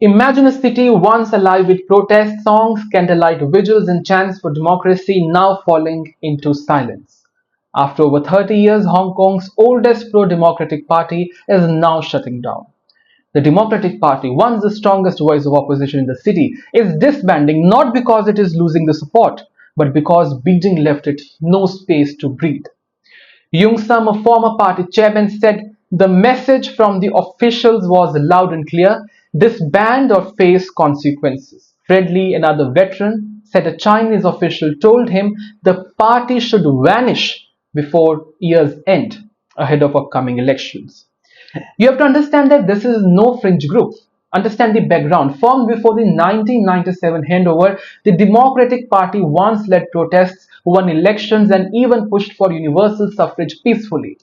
Imagine a city once alive with protest songs, candlelight vigils, and chants for democracy now falling into silence. After over 30 years, Hong Kong's oldest pro democratic party is now shutting down. The Democratic Party, once the strongest voice of opposition in the city, is disbanding not because it is losing the support, but because Beijing left it no space to breathe. Yeung Sum, a former party chairman, said the message from the officials was loud and clear: disband or face consequences. Fred Lee, another veteran, said a Chinese official told him the party should vanish before year's end, ahead of upcoming elections. You have to understand that this is no fringe group. Understand the background. Formed before the 1997 handover, the Democratic Party once led protests, won elections, and even pushed for universal suffrage peacefully.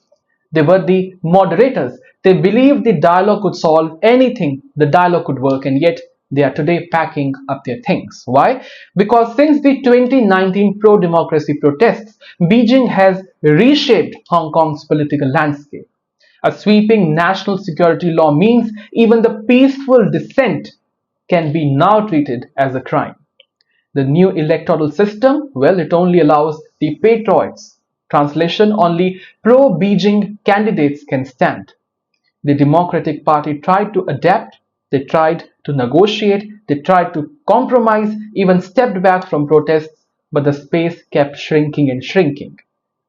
They were the moderators. They believed the dialogue could solve anything, the dialogue could work, and yet they are today packing up their things. Why? Because since the 2019 pro-democracy protests, Beijing has reshaped Hong Kong's political landscape. A sweeping national security law means even the peaceful dissent can be now treated as a crime. The new electoral system, well, it only allows the patriots. Translation: only pro-Beijing candidates can stand. The Democratic Party tried to adapt, they tried to negotiate, they tried to compromise, even stepped back from protests, but the space kept shrinking and shrinking.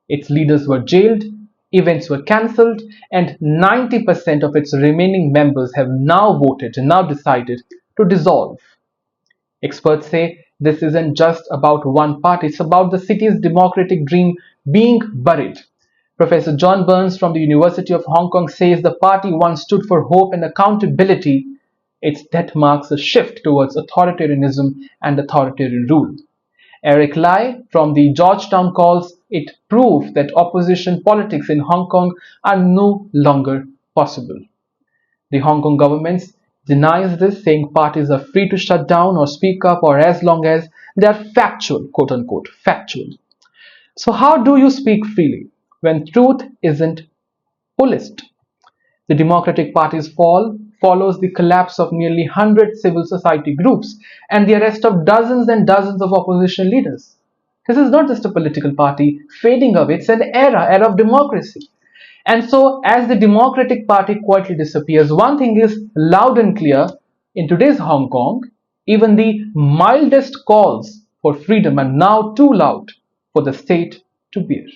Its leaders were jailed, events were cancelled, and 90% of its remaining members have now voted and now decided to dissolve. Experts say this isn't just about one party, it's about the city's democratic dream being buried. Professor John Burns from the University of Hong Kong says the party once stood for hope and accountability. Its death marks a shift towards authoritarianism and authoritarian rule. Eric Lai from the Georgetown calls it proof that opposition politics in Hong Kong are no longer possible. The Hong Kong government denies this, saying parties are free to shut down or speak up or as long as they are factual, quote unquote, factual. So how do you speak freely when truth isn't policed? The Democratic Party's fall follows the collapse of nearly 100 civil society groups and the arrest of dozens and dozens of opposition leaders. This is not just a political party fading away, it's an era of democracy. And so, as the Democratic Party quietly disappears, one thing is loud and clear: in today's Hong Kong, even the mildest calls for freedom are now too loud for the state to bear.